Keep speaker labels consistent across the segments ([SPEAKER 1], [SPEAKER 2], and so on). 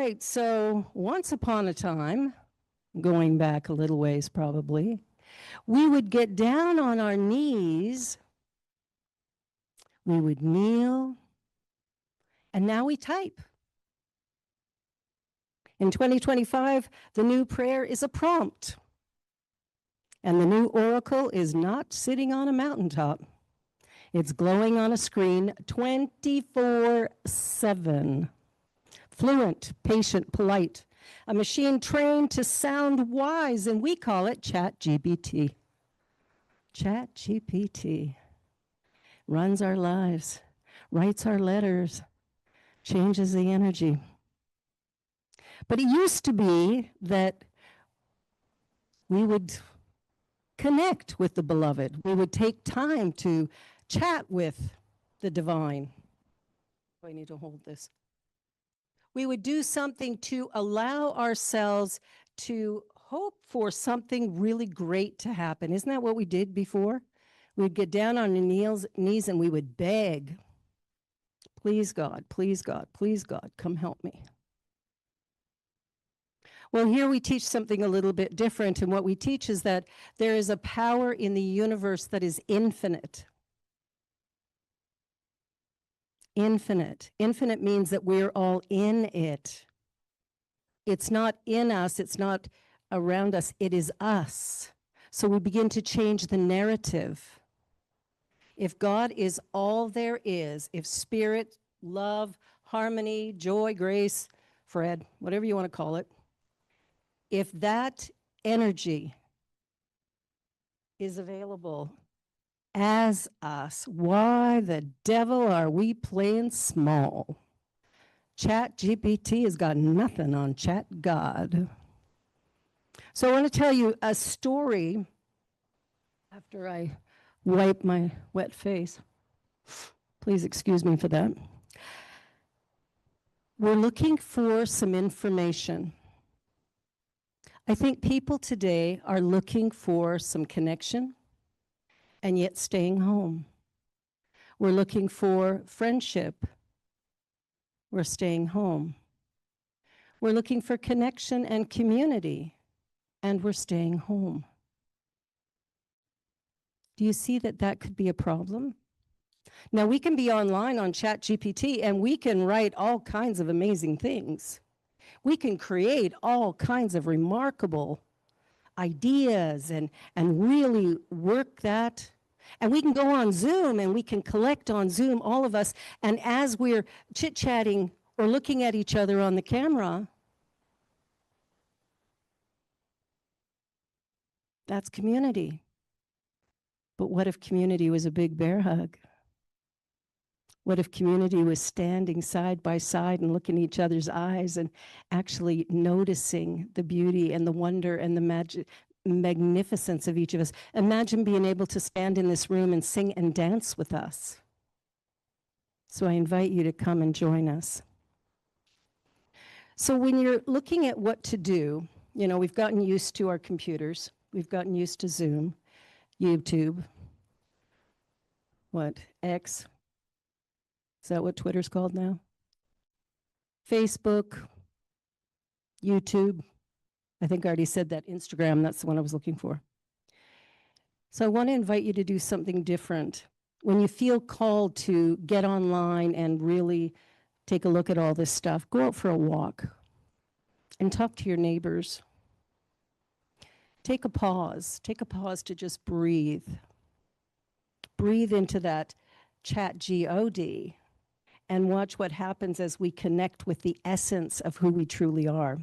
[SPEAKER 1] right, so once upon a time, going back a little ways probably, we would get down on our knees, we would kneel, and now we type. In 2025, the new prayer is a prompt, and the new oracle is not sitting on a mountaintop. It's glowing on a screen 24/7. Fluent, patient, polite. A machine trained to sound wise, and we call it ChatGPT. ChatGPT runs our lives, writes our letters, changes the energy. But it used to be that we would connect with the beloved. We would take time to chat with the divine. I need to hold this. We would do something to allow ourselves to hope for something really great to happen. Isn't that what we did before? We'd get down on our knees and we would beg, please God, please God, please God, come help me. Well, here we teach something a little bit different, and what we teach is that there is a power in the universe that is infinite. Infinite. Infinite means that we're all in it. It's not in us, it's not around us, it is us. So we begin to change the narrative. If God is all there is, if spirit, love, harmony, joy, grace, Fred, whatever you want to call it, if that energy is available as us, why the devil are we playing small? ChatGPT has got nothing on Chat God. So I want to tell you a story after I wipe my wet face. Please excuse me for that. We're looking for some information. I think people today are looking for some connection and yet staying home. We're looking for friendship. We're staying home. We're looking for connection and community, and we're staying home. Do you see that that could be a problem? Now, we can be online on ChatGPT, and we can write all kinds of amazing things. We can create all kinds of remarkable ideas and really work that. And we can go on Zoom and we can collect on Zoom, all of us. And as we're chit-chatting or looking at each other on the camera, that's community. But what if community was a big bear hug? What if community was standing side by side and looking each other's eyes and actually noticing the beauty and the wonder and the magnificence of each of us? Imagine being able to stand in this room and sing and dance with us. So I invite you to come and join us. So when you're looking at what to do, you know, we've gotten used to our computers. We've gotten used to Zoom, YouTube, X? Is that what Twitter's called now? Facebook, YouTube. I think I already said that. Instagram, that's the one I was looking for. So I want to invite you to do something different. When you feel called to get online and really take a look at all this stuff, go out for a walk and talk to your neighbors. Take a pause. Take a pause to just breathe. Breathe into that chat G-O-D and watch what happens as we connect with the essence of who we truly are.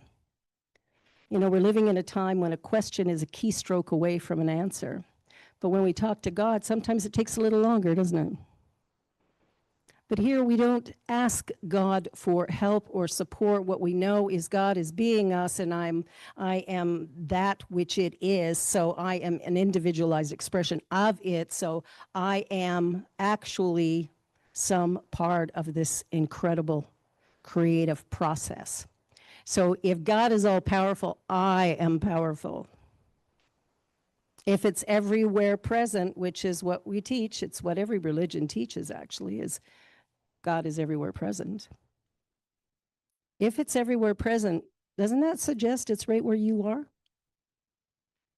[SPEAKER 1] You know, we're living in a time when a question is a keystroke away from an answer. But when we talk to God, sometimes it takes a little longer, doesn't it? But here we don't ask God for help or support. What we know is God is being us, and I am that which it is, so I am an individualized expression of it, so I am actually some part of this incredible creative process. So if God is all powerful, I am powerful. If it's everywhere present, which is what we teach, it's what every religion teaches actually, is God is everywhere present. If it's everywhere present, doesn't that suggest it's right where you are?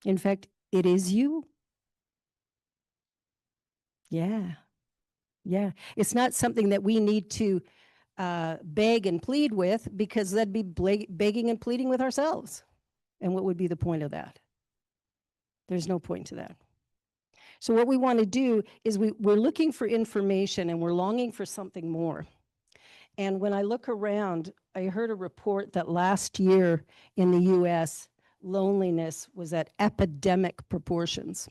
[SPEAKER 1] In fact, it is you. Yeah. Yeah. It's not something that we need to beg and plead with, because that'd be begging and pleading with ourselves. And what would be the point of that? There's no point to that. So what we want to do is we're looking for information and we're longing for something more. And when I look around, I heard a report that last year in the US, loneliness was at epidemic proportions.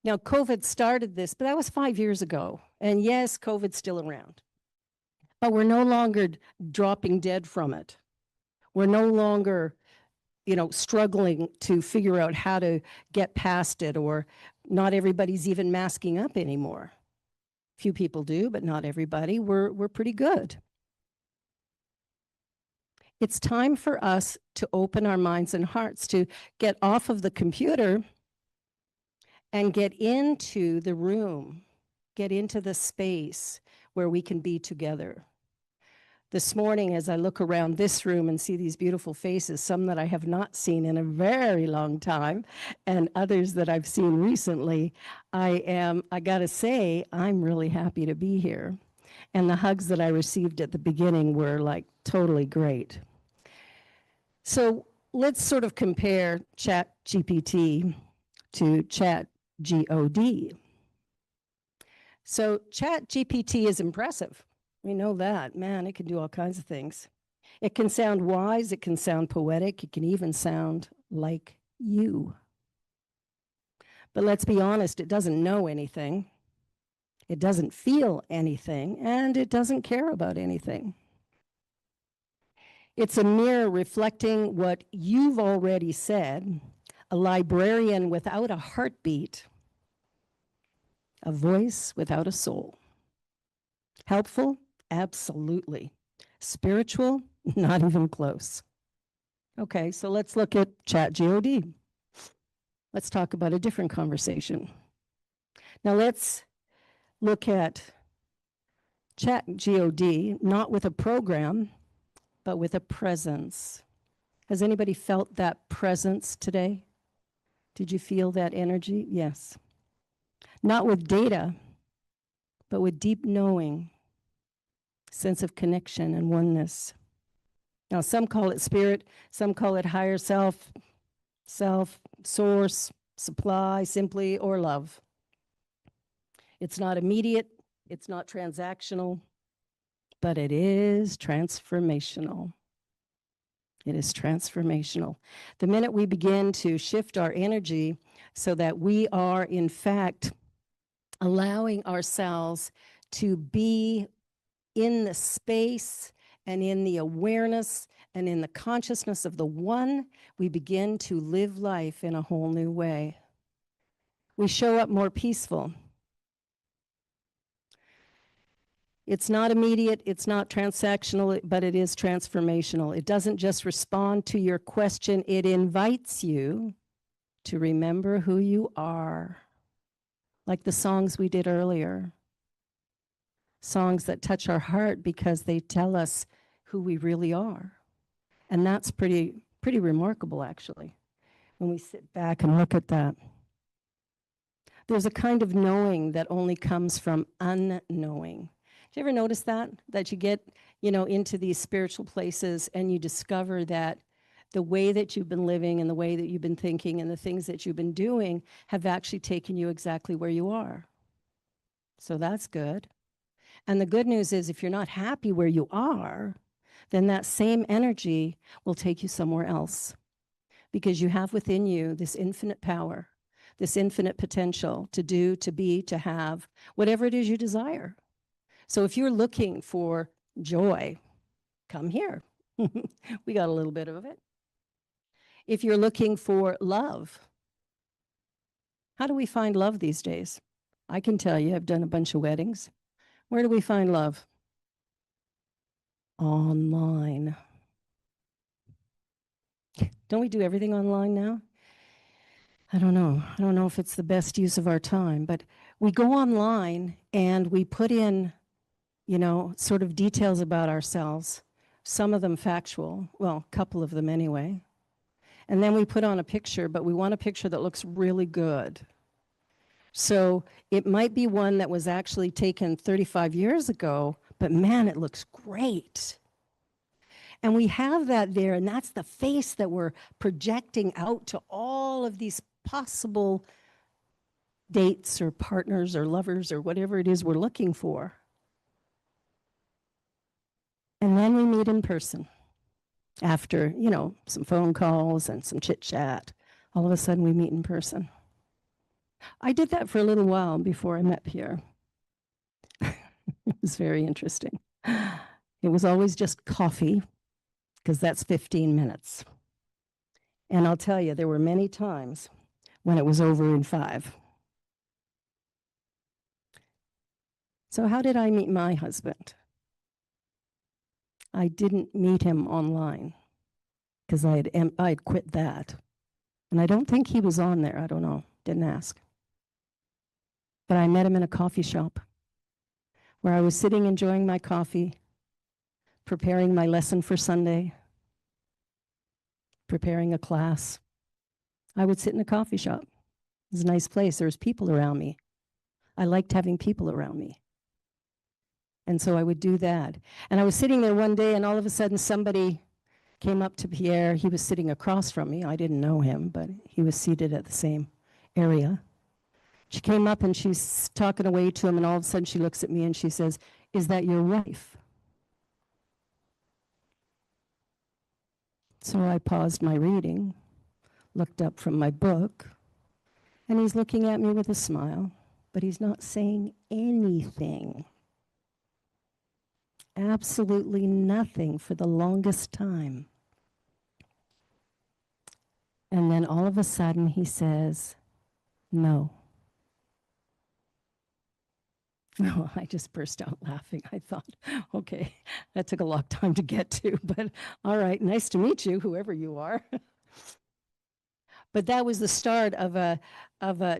[SPEAKER 1] Now, COVID started this, but that was 5 years ago. And yes, COVID's still around. But we're no longer dropping dead from it. We're no longer, struggling to figure out how to get past it, or not everybody's even masking up anymore. Few people do, but not everybody. We're pretty good. It's time for us to open our minds and hearts, to get off of the computer and get into the room, get into the space where we can be together. This morning, as I look around this room and see these beautiful faces, some that I have not seen in a very long time, and others that I've seen recently, I gotta say, I'm really happy to be here. And the hugs that I received at the beginning were like totally great. So let's sort of compare ChatGPT to ChatGOD. So ChatGPT is impressive. We know that. Man, it can do all kinds of things. It can sound wise, it can sound poetic, it can even sound like you. But let's be honest, it doesn't know anything. It doesn't feel anything, and it doesn't care about anything. It's a mirror reflecting what you've already said, a librarian without a heartbeat, a voice without a soul. Helpful? Absolutely. Spiritual? Not even close. Okay, so let's look at ChatGOD. Let's talk about a different conversation. Now let's look at ChatGOD, not with a program, but with a presence. Has anybody felt that presence today? Did you feel that energy? Yes. Not with data, but with deep knowing, sense of connection and oneness. Now, some call it spirit, some call it higher self, source, supply, simply, or love. It's not immediate, it's not transactional, but it is transformational. It is transformational. The minute we begin to shift our energy so that we are, in fact, allowing ourselves to be in the space and in the awareness and in the consciousness of the one, we begin to live life in a whole new way. We show up more peaceful. It's not immediate, it's not transactional, but it is transformational. It doesn't just respond to your question, it invites you to remember who you are. Like the songs we did earlier. Songs that touch our heart because they tell us who we really are. And that's pretty remarkable, actually, when we sit back and look at that. There's a kind of knowing that only comes from unknowing. Do you ever notice that? That you get, into these spiritual places and you discover that the way that you've been living and the way that you've been thinking and the things that you've been doing have actually taken you exactly where you are. So that's good. And the good news is if you're not happy where you are, then that same energy will take you somewhere else. Because you have within you this infinite power, this infinite potential to do, to be, to have, whatever it is you desire. So if you're looking for joy, come here. We got a little bit of it. If you're looking for love, how do we find love these days? I can tell you, I've done a bunch of weddings. Where do we find love? Online. Don't we do everything online now? I don't know. I don't know if it's the best use of our time, but we go online and we put in sort of details about ourselves, some of them factual, well, a couple of them anyway. And then we put on a picture, but we want a picture that looks really good. So it might be one that was actually taken 35 years ago, but man, it looks great. And we have that there, and that's the face that we're projecting out to all of these possible dates or partners or lovers or whatever it is we're looking for. And then we meet in person after, some phone calls and some chit chat. All of a sudden we meet in person. I did that for a little while before I met Pierre. It was very interesting. It was always just coffee, because that's 15 minutes. And I'll tell you, there were many times when it was over in 5. So how did I meet my husband? I didn't meet him online, because I'd quit that. And I don't think he was on there. I don't know. Didn't ask. But I met him in a coffee shop where I was sitting enjoying my coffee, preparing my lesson for Sunday, preparing a class. I would sit in a coffee shop. It was a nice place. There was people around me. I liked having people around me. And so I would do that. And I was sitting there one day, and all of a sudden somebody came up to Pierre. He was sitting across from me. I didn't know him, but he was seated at the same area. She came up and she's talking away to him, and all of a sudden she looks at me and she says, "Is that your wife?" So I paused my reading, looked up from my book, and he's looking at me with a smile, but he's not saying anything. Absolutely nothing for the longest time. And then all of a sudden he says, "No." No, I just burst out laughing. I thought, okay, that took a long time to get to, but all right, nice to meet you, whoever you are. But that was the start of a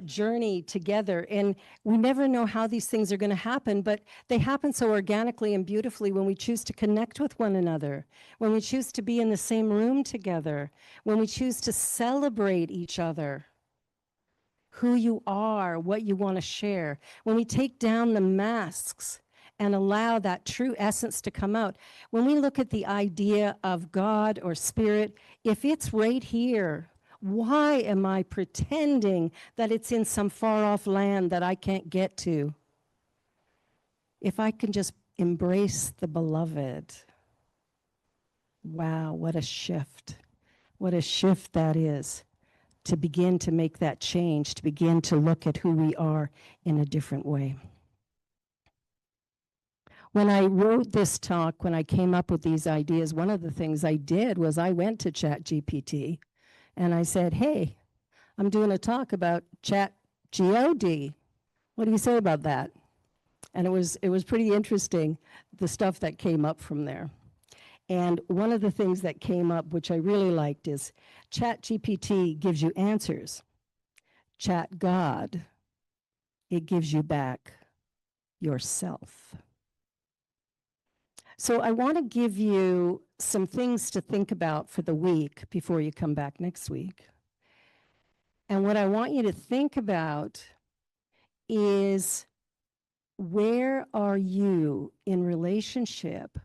[SPEAKER 1] journey together. And we never know how these things are going to happen, but they happen so organically and beautifully when we choose to connect with one another, when we choose to be in the same room together, when we choose to celebrate each other, who you are, what you want to share. When we take down the masks and allow that true essence to come out. When we look at the idea of God or spirit, if it's right here, why am I pretending that it's in some far off land that I can't get to? If I can just embrace the beloved. Wow, what a shift. What a shift that is. To begin to make that change, to begin to look at who we are in a different way. When I wrote this talk, when I came up with these ideas, one of the things I did was I went to ChatGPT and I said, "Hey, I'm doing a talk about ChatGOD. What do you say about that?" And it was pretty interesting, the stuff that came up from there. And one of the things that came up, which I really liked, is ChatGPT gives you answers. Chat God, it gives you back yourself. So I want to give you some things to think about for the week before you come back next week. And what I want you to think about is, where are you in relationship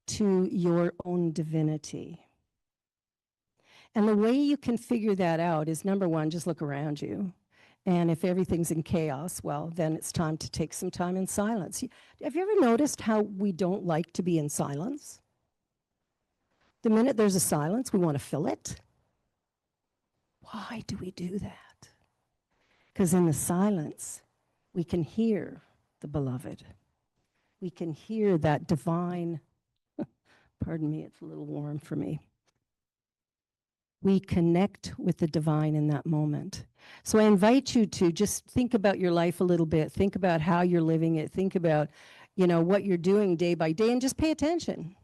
[SPEAKER 1] to your own divinity? And the way you can figure that out is, number one, just look around you. And if everything's in chaos, well, then it's time to take some time in silence. Have you ever noticed how we don't like to be in silence? The minute there's a silence, we want to fill it. Why do we do that? Because in the silence, we can hear the beloved. We can hear that divine, pardon me, it's a little warm for me. We connect with the divine in that moment. So I invite you to just think about your life a little bit. Think about how you're living it. Think about, what you're doing day by day, and just pay attention.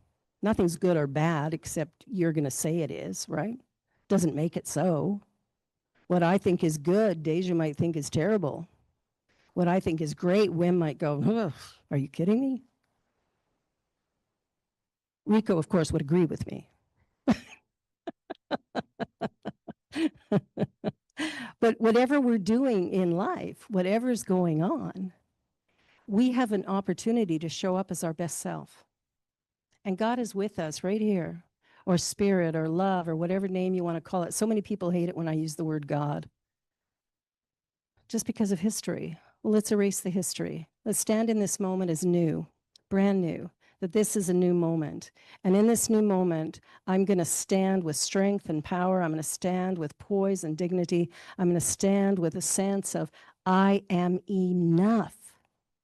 [SPEAKER 1] Nothing's good or bad, except you're going to say it is, right? Doesn't make it so. What I think is good, Deja might think is terrible. What I think is great, Wim might go, "Ugh, are you kidding me?" Rico, of course, would agree with me. But whatever we're doing in life, whatever's going on, we have an opportunity to show up as our best self. And God is with us right here, or spirit, or love, or whatever name you want to call it. So many people hate it when I use the word God, just because of history. Well, let's erase the history. Let's stand in this moment as new, brand new, that this is a new moment. And in this new moment, I'm going to stand with strength and power. I'm going to stand with poise and dignity. I'm going to stand with a sense of I am enough.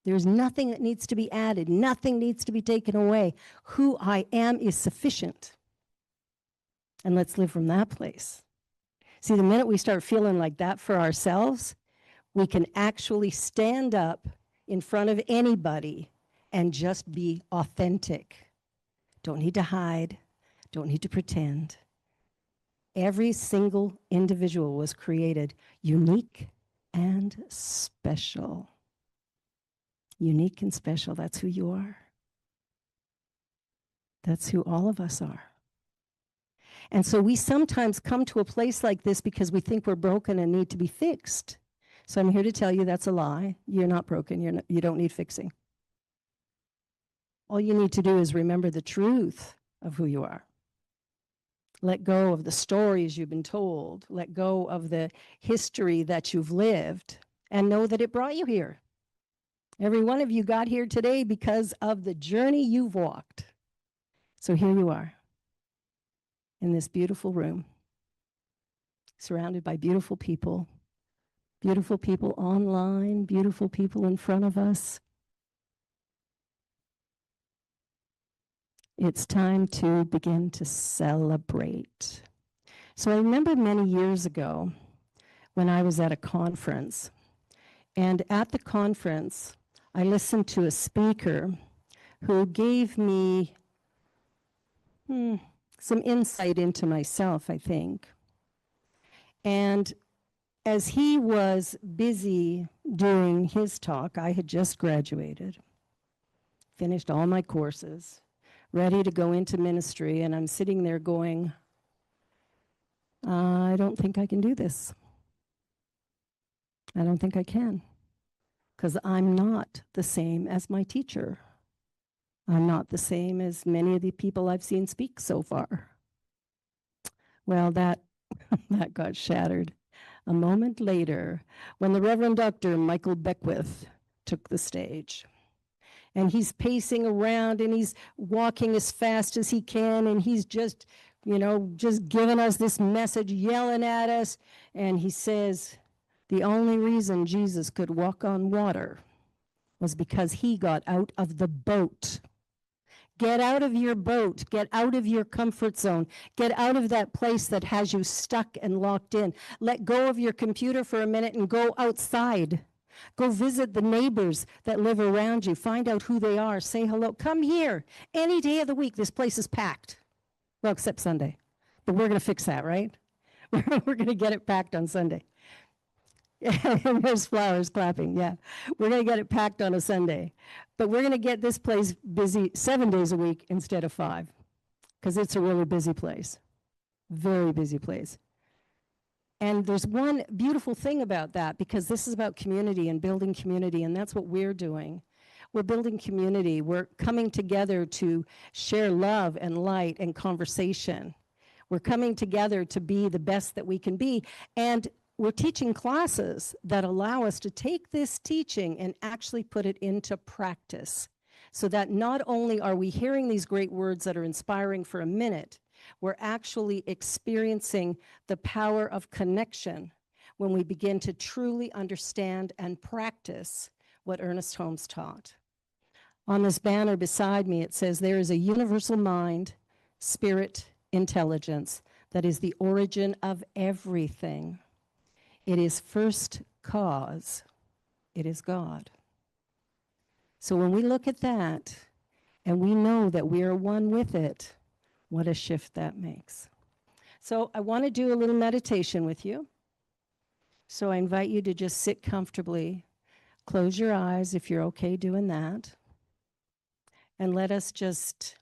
[SPEAKER 1] There's nothing that needs to be added. Nothing needs to be taken away. Who I am is sufficient. And let's live from that place. See, the minute we start feeling like that for ourselves, we can actually stand up in front of anybody and just be authentic. Don't need to hide. Don't need to pretend. Every single individual was created unique and special. Unique and special, that's who you are. That's who all of us are. And so we sometimes come to a place like this because we think we're broken and need to be fixed. So I'm here to tell you that's a lie. You're not broken. You don't need fixing. All you need to do is remember the truth of who you are. Let go of the stories you've been told. Let go of the history that you've lived and know that it brought you here. Every one of you got here today because of the journey you've walked. So here you are in this beautiful room, surrounded by beautiful people online, beautiful people in front of us. It's time to begin to celebrate. So I remember many years ago when I was at a conference, and at the conference, I listened to a speaker who gave me some insight into myself, I think. And as he was busy doing his talk, I had just graduated, finished all my courses, ready to go into ministry, and I'm sitting there going, I don't think I can do this. I don't think I can, because I'm not the same as my teacher. I'm not the same as many of the people I've seen speak so far. Well, that got shattered. A moment later, when the Reverend Dr. Michael Beckwith took the stage, and he's pacing around and he's walking as fast as he can, and he's just giving us this message, yelling at us, and he says, the only reason Jesus could walk on water was because he got out of the boat. Get out of your boat. Get out of your comfort zone. Get out of that place that has you stuck and locked in. Let go of your computer for a minute and go outside. Go visit the neighbors that live around you. Find out who they are. Say hello. Come here. Any day of the week, this place is packed. Well, except Sunday. But we're going to fix that, right? We're going to get it packed on Sunday. And there's flowers clapping, yeah. We're going to get it packed on a Sunday. But we're going to get this place busy 7 days a week instead of 5, because it's a really busy place, very busy place. And there's one beautiful thing about that, because this is about community and building community, and that's what we're doing. We're building community. We're coming together to share love and light and conversation. We're coming together to be the best that we can be. And we're teaching classes that allow us to take this teaching and actually put it into practice, so that not only are we hearing these great words that are inspiring for a minute, we're actually experiencing the power of connection when we begin to truly understand and practice what Ernest Holmes taught. On this banner beside me, it says, there is a universal mind, spirit, intelligence that is the origin of everything. It is first cause. It is God. So when we look at that and we know that we are one with it, what a shift that makes. So I want to do a little meditation with you. So I invite you to just sit comfortably. Close your eyes if you're okay doing that. And let us just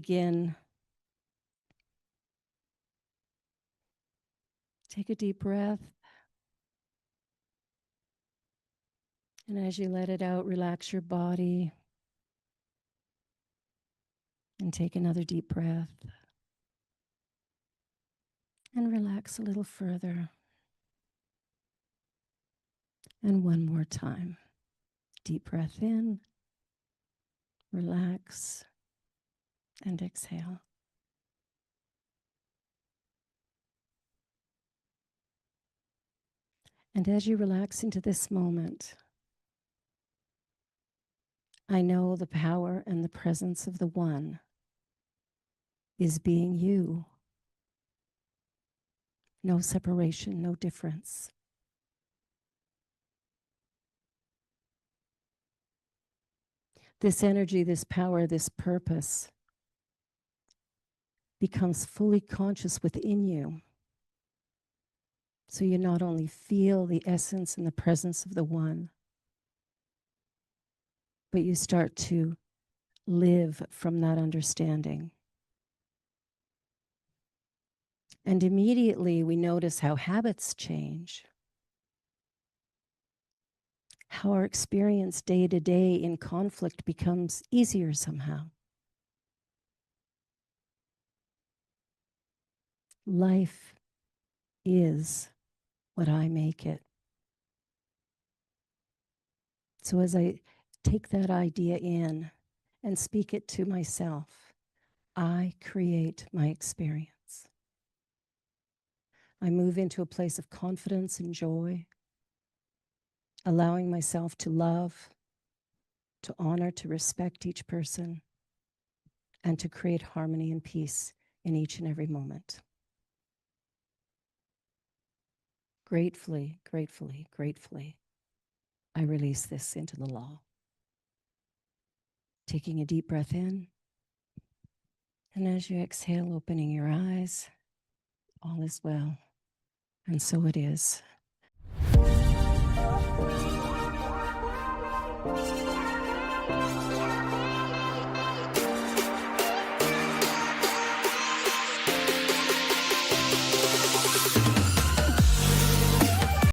[SPEAKER 1] begin, take a deep breath. And as you let it out, relax your body. And take another deep breath. And relax a little further. And one more time. Deep breath in. Relax. And exhale. And as you relax into this moment, I know the power and the presence of the One is being you. No separation, no difference. This energy, this power, this purpose becomes fully conscious within you. So you not only feel the essence and the presence of the One, but you start to live from that understanding. And immediately we notice how habits change, how our experience day to day in conflict becomes easier somehow. Life is what I make it. So as I take that idea in and speak it to myself, I create my experience. I move into a place of confidence and joy, allowing myself to love, to honor, to respect each person, and to create harmony and peace in each and every moment. Gratefully, gratefully, gratefully, I release this into the law. Taking a deep breath in, and as you exhale, opening your eyes, all is well, and so it is.